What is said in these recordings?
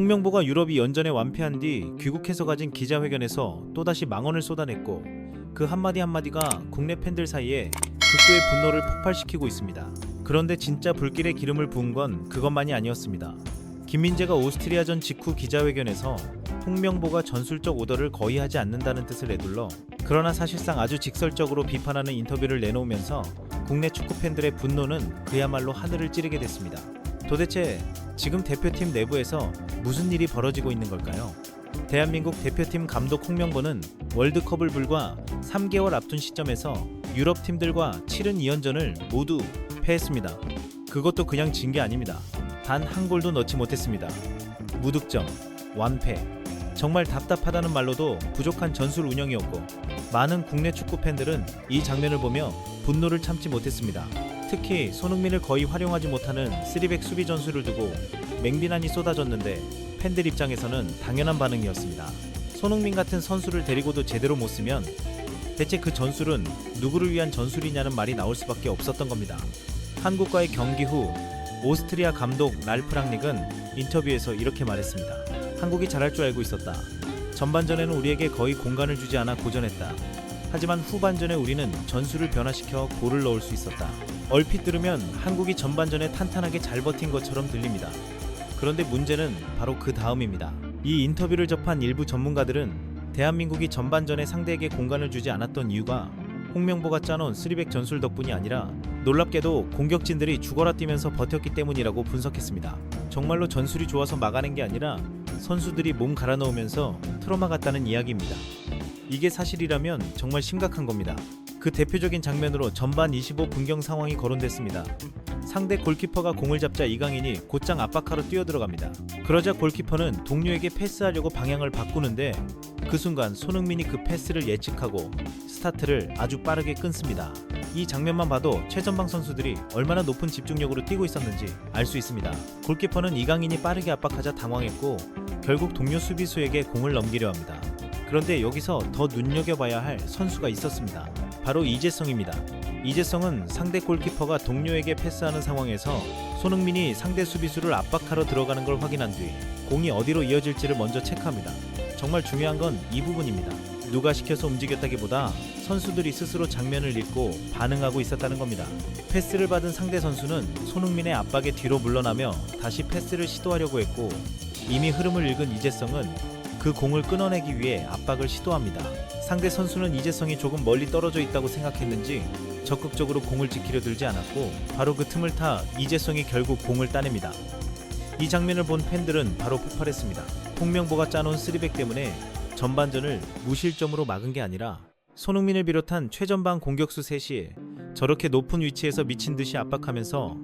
홍명보가 유럽이 연전에 완패한 뒤 귀국해서 가진 기자회견에서 또다시 망언을 쏟아냈고 그 한마디 한마디가 국내 팬들 사이에 극도의 분노를 폭발시키고 있습니다. 그런데 진짜 불길에 기름을 부은 건 그것만이 아니었습니다. 김민재가 오스트리아전 직후 기자회견에서 홍명보가 전술적 오더를 거의 하지 않는다는 뜻을 내둘러 그러나 사실상 아주 직설적으로 비판하는 인터뷰를 내놓으면서 국내 축구 팬들의 분노는 그야말로 하늘을 찌르게 됐습니다. 도대체 지금 대표팀 내부에서 무슨 일이 벌어지고 있는 걸까요? 대한민국 대표팀 감독 홍명보는 월드컵을 불과 3개월 앞둔 시점에서 유럽 팀들과 치른 2연전을 모두 패했습니다. 그것도 그냥 진 게 아닙니다. 단 한 골도 넣지 못했습니다. 무득점, 완패, 정말 답답하다는 말로도 부족한 전술 운영이었고 많은 국내 축구 팬들은 이 장면을 보며 분노를 참지 못했습니다. 특히 손흥민을 거의 활용하지 못하는 3백 수비 전술을 두고 맹비난이 쏟아졌는데 팬들 입장에서는 당연한 반응이었습니다. 손흥민 같은 선수를 데리고도 제대로 못 쓰면 대체 그 전술은 누구를 위한 전술이냐는 말이 나올 수밖에 없었던 겁니다. 한국과의 경기 후 오스트리아 감독 랄프 랑닉은 인터뷰에서 이렇게 말했습니다. 한국이 잘할 줄 알고 있었다. 전반전에는 우리에게 거의 공간을 주지 않아 고전했다. 하지만 후반전에 우리는 전술을 변화시켜 골을 넣을 수 있었다. 얼핏 들으면 한국이 전반전에 탄탄하게 잘 버틴 것처럼 들립니다. 그런데 문제는 바로 그 다음입니다. 이 인터뷰를 접한 일부 전문가들은 대한민국이 전반전에 상대에게 공간을 주지 않았던 이유가 홍명보가 짜놓은 3백 전술 덕분이 아니라 놀랍게도 공격진들이 죽어라 뛰면서 버텼기 때문이라고 분석했습니다. 정말로 전술이 좋아서 막아낸 게 아니라 선수들이 몸 갈아 넣으면서 트로마 같다는 이야기입니다. 이게 사실이라면 정말 심각한 겁니다. 그 대표적인 장면으로 전반 25분경 상황이 거론됐습니다. 상대 골키퍼가 공을 잡자 이강인이 곧장 압박하러 뛰어들어갑니다. 그러자 골키퍼는 동료에게 패스하려고 방향을 바꾸는데 그 순간 손흥민이 그 패스를 예측하고 스타트를 아주 빠르게 끊습니다. 이 장면만 봐도 최전방 선수들이 얼마나 높은 집중력으로 뛰고 있었는지 알 수 있습니다. 골키퍼는 이강인이 빠르게 압박하자 당황했고 결국 동료 수비수에게 공을 넘기려 합니다. 그런데 여기서 더 눈여겨봐야 할 선수가 있었습니다. 바로 이재성입니다. 이재성은 상대 골키퍼가 동료에게 패스하는 상황에서 손흥민이 상대 수비수를 압박하러 들어가는 걸 확인한 뒤 공이 어디로 이어질지를 먼저 체크합니다. 정말 중요한 건 이 부분입니다. 누가 시켜서 움직였다기보다 선수들이 스스로 장면을 읽고 반응하고 있었다는 겁니다. 패스를 받은 상대 선수는 손흥민의 압박에 뒤로 물러나며 다시 패스를 시도하려고 했고 이미 흐름을 읽은 이재성은 그 공을 끊어내기 위해 압박을 시도합니다. 상대 선수는 이재성이 조금 멀리 떨어져 있다고 생각했는지 적극적으로 공을 지키려 들지 않았고 바로 그 틈을 타 이재성이 결국 공을 따냅니다. 이 장면을 본 팬들은 바로 폭발했습니다. 홍명보가 짜놓은 3백 때문에 전반전을 무실점으로 막은 게 아니라 손흥민을 비롯한 최전방 공격수 셋이 저렇게 높은 위치에서 미친 듯이 압박하면서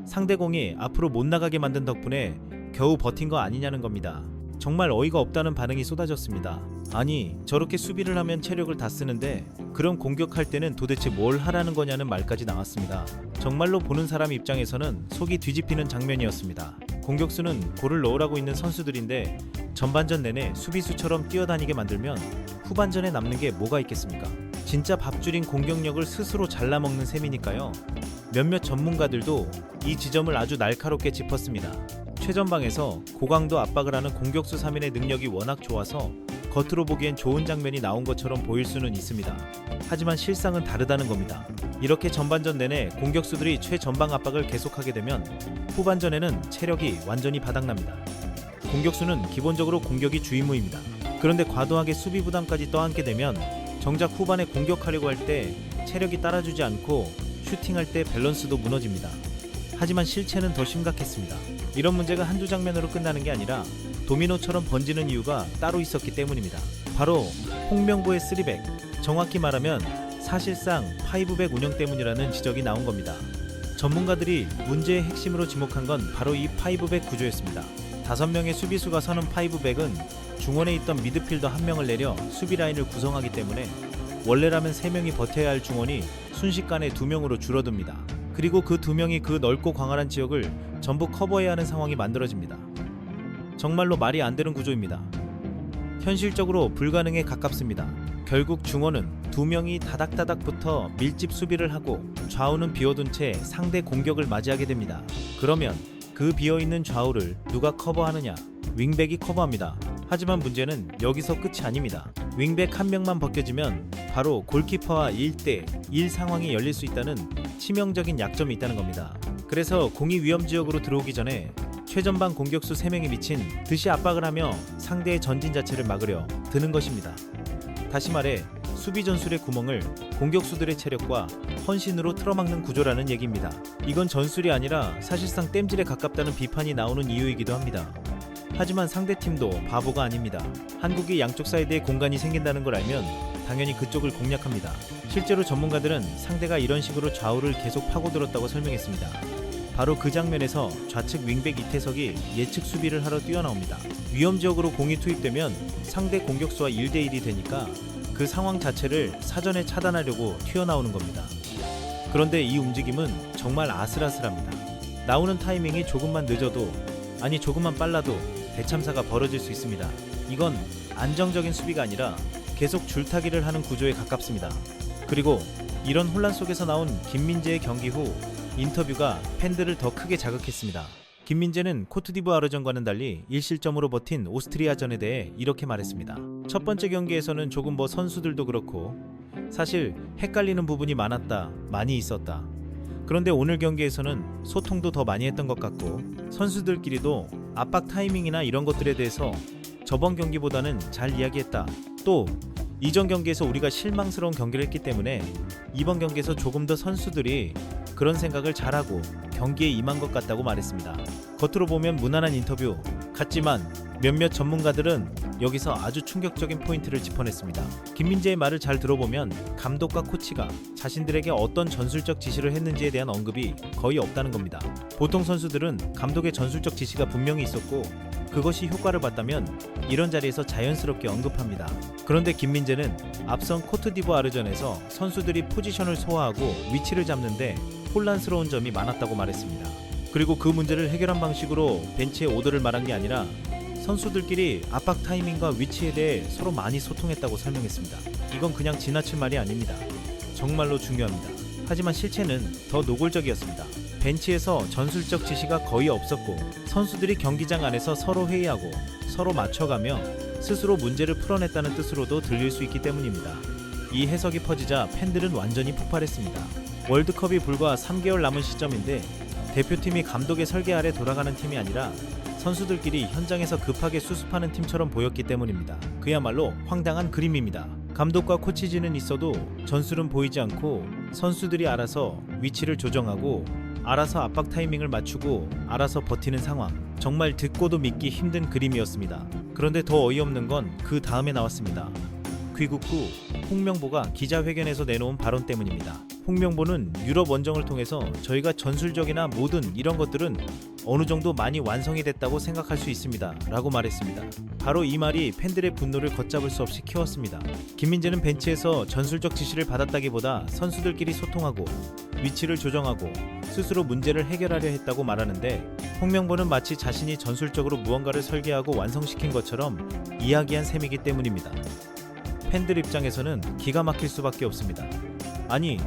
상대 공이 앞으로 못 나가게 만든 덕분에 겨우 버틴 거 아니냐는 겁니다. 정말 어이가 없다는 반응이 쏟아졌습니다. 아니, 저렇게 수비를 하면 체력을 다 쓰는데 그럼 공격할 때는 도대체 뭘 하라는 거냐는 말까지 나왔습니다. 정말로 보는 사람 입장에서는 속이 뒤집히는 장면이었습니다. 공격수는 골을 넣으라고 있는 선수들인데 전반전 내내 수비수처럼 뛰어다니게 만들면 후반전에 남는 게 뭐가 있겠습니까? 진짜 밥줄인 공격력을 스스로 잘라먹는 셈이니까요. 몇몇 전문가들도 이 지점을 아주 날카롭게 짚었습니다. 최전방에서 고강도 압박을 하는 공격수 3인의 능력이 워낙 좋아서 겉으로 보기엔 좋은 장면이 나온 것처럼 보일 수는 있습니다. 하지만 실상은 다르다는 겁니다. 이렇게 전반전 내내 공격수들이 최전방 압박을 계속하게 되면 후반전에는 체력이 완전히 바닥납니다. 공격수는 기본적으로 공격이 주임무입니다. 그런데 과도하게 수비 부담까지 떠안게 되면 정작 후반에 공격하려고 할 때 체력이 따라주지 않고 슈팅할 때 밸런스도 무너집니다. 하지만 실체는 더 심각했습니다. 이런 문제가 한두 장면으로 끝나는 게 아니라 도미노처럼 번지는 이유가 따로 있었기 때문입니다. 바로 홍명보의 3백, 정확히 말하면 사실상 5백 운영 때문이라는 지적이 나온 겁니다. 전문가들이 문제의 핵심으로 지목한 건 바로 이 5백 구조였습니다. 5명의 수비수가 서는 5백은 중원에 있던 미드필더 1명을 내려 수비 라인을 구성하기 때문에 원래라면 3명이 버텨야 할 중원이 순식간에 2명으로 줄어듭니다. 그리고 그 2명이 그 넓고 광활한 지역을 전부 커버해야 하는 상황이 만들어집니다. 정말로 말이 안 되는 구조입니다. 현실적으로 불가능에 가깝습니다. 결국 중원은 2명이 다닥다닥 붙어 밀집 수비를 하고 좌우는 비워둔 채 상대 공격을 맞이하게 됩니다. 그러면 그 비어있는 좌우를 누가 커버하느냐? 윙백이 커버합니다. 하지만 문제는 여기서 끝이 아닙니다. 윙백 한 명만 벗겨지면 바로 골키퍼와 1대1 상황이 열릴 수 있다는 치명적인 약점이 있다는 겁니다. 그래서 공이 위험지역으로 들어오기 전에 최전방 공격수 3명이 미친 듯이 압박을 하며 상대의 전진 자체를 막으려 드는 것입니다. 다시 말해 수비 전술의 구멍을 공격수들의 체력과 헌신으로 틀어막는 구조라는 얘기입니다. 이건 전술이 아니라 사실상 땜질에 가깝다는 비판이 나오는 이유이기도 합니다. 하지만 상대팀도 바보가 아닙니다. 한국이 양쪽 사이드에 공간이 생긴다는 걸 알면 당연히 그쪽을 공략합니다. 실제로 전문가들은 상대가 이런 식으로 좌우를 계속 파고들었다고 설명했습니다. 바로 그 장면에서 좌측 윙백 이태석이 예측 수비를 하러 뛰어나옵니다. 위험지역으로 공이 투입되면 상대 공격수와 1대1이 되니까 그 상황 자체를 사전에 차단하려고 튀어나오는 겁니다. 그런데 이 움직임은 정말 아슬아슬합니다. 나오는 타이밍이 조금만 늦어도, 아니 조금만 빨라도 대참사가 벌어질 수 있습니다. 이건 안정적인 수비가 아니라 계속 줄타기를 하는 구조에 가깝습니다. 그리고 이런 혼란 속에서 나온 김민재의 경기 후 인터뷰가 팬들을 더 크게 자극했습니다. 김민재는 코트디부아르전과는 달리 1실점으로 버틴 오스트리아전에 대해 이렇게 말했습니다. 첫 번째 경기에서는 조금 선수들도 그렇고 사실 헷갈리는 부분이 많이 있었다. 그런데 오늘 경기에서는 소통도 더 많이 했던 것 같고 선수들끼리도 압박 타이밍이나 이런 것들에 대해서 저번 경기보다는 잘 이야기했다. 또 이전 경기에서 우리가 실망스러운 경기를 했기 때문에 이번 경기에서 조금 더 선수들이 그런 생각을 잘하고 경기에 임한 것 같다고 말했습니다. 겉으로 보면 무난한 인터뷰 같지만 몇몇 전문가들은 여기서 아주 충격적인 포인트를 짚어냈습니다. 김민재의 말을 잘 들어보면 감독과 코치가 자신들에게 어떤 전술적 지시를 했는지에 대한 언급이 거의 없다는 겁니다. 보통 선수들은 감독의 전술적 지시가 분명히 있었고 그것이 효과를 봤다면 이런 자리에서 자연스럽게 언급합니다. 그런데 김민재는 앞선 코트디부아르전에서 선수들이 포지션을 소화하고 위치를 잡는데 혼란스러운 점이 많았다고 말했습니다. 그리고 그 문제를 해결한 방식으로 벤치에 오더를 말한 게 아니라 선수들끼리 압박 타이밍과 위치에 대해 서로 많이 소통했다고 설명했습니다. 이건 그냥 지나칠 말이 아닙니다. 정말로 중요합니다. 하지만 실체는 더 노골적이었습니다. 벤치에서 전술적 지시가 거의 없었고 선수들이 경기장 안에서 서로 회의하고 서로 맞춰가며 스스로 문제를 풀어냈다는 뜻으로도 들릴 수 있기 때문입니다. 이 해석이 퍼지자 팬들은 완전히 폭발했습니다. 월드컵이 불과 3개월 남은 시점인데 대표팀이 감독의 설계 아래 돌아가는 팀이 아니라 선수들끼리 현장에서 급하게 수습하는 팀처럼 보였기 때문입니다. 그야말로 황당한 그림입니다. 감독과 코치진은 있어도 전술은 보이지 않고 선수들이 알아서 위치를 조정하고 알아서 압박 타이밍을 맞추고 알아서 버티는 상황. 정말 듣고도 믿기 힘든 그림이었습니다. 그런데 더 어이없는 건 그 다음에 나왔습니다. 귀국 후 홍명보가 기자회견에서 내놓은 발언 때문입니다. 홍명보는 유럽 원정을 통해서 저희가 전술적이나 모든 이런 것들은 어느 정도 많이 완성이 됐다고 생각할 수 있습니다 라고 말했습니다. 바로 이 말이 팬들의 분노를 걷잡을 수 없이 키웠습니다. 김민재는 벤치에서 전술적 지시를 받았다기보다 선수들끼리 소통하고 위치를 조정하고 스스로 문제를 해결하려 했다고 말하는데 홍명보는 마치 자신이 전술적으로 무언가를 설계하고 완성시킨 것처럼 이야기한 셈이기 때문입니다. 팬들 입장에서는 기가 막힐 수밖에 없습니다. 아니,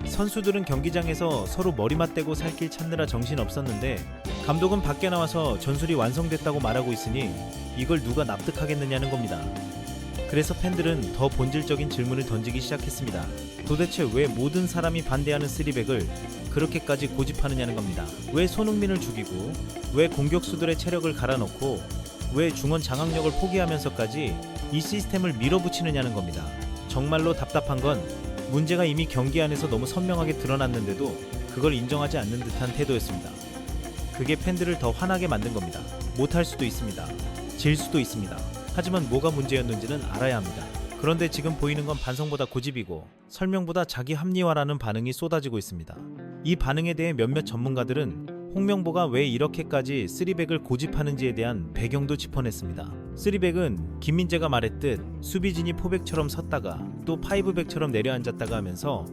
선수들은 경기장에서 서로 머리 맞대고 살 길 찾느라 정신 없었는데 감독은 밖에 나와서 전술이 완성됐다고 말하고 있으니 이걸 누가 납득하겠느냐는 겁니다. 그래서 팬들은 더 본질적인 질문을 던지기 시작했습니다. 도대체 왜 모든 사람이 반대하는 3백을 그렇게까지 고집하느냐는 겁니다. 왜 손흥민을 죽이고 왜 공격수들의 체력을 갈아넣고 왜 중원 장악력을 포기하면서까지 이 시스템을 밀어붙이느냐는 겁니다. 정말로 답답한 건 문제가 이미 경기 안에서 너무 선명하게 드러났는데도 그걸 인정하지 않는 듯한 태도였습니다. 그게 팬들을 더 화나게 만든 겁니다. 못할 수도 있습니다. 질 수도 있습니다. 하지만 뭐가 문제였는지는 알아야 합니다. 그런데 지금 보이는 건 반성보다 고집이고 설명보다 자기 합리화라는 반응이 쏟아지고 있습니다. 이 반응에 대해 몇몇 전문가들은 홍명보가 왜 이렇게까지 3백을 고집하는지에 대한 배경도 짚어냈습니다. 3백은 김민재가 말했듯 수비진이 포백처럼 섰다가 또 5백처럼 내려앉았다가 하면서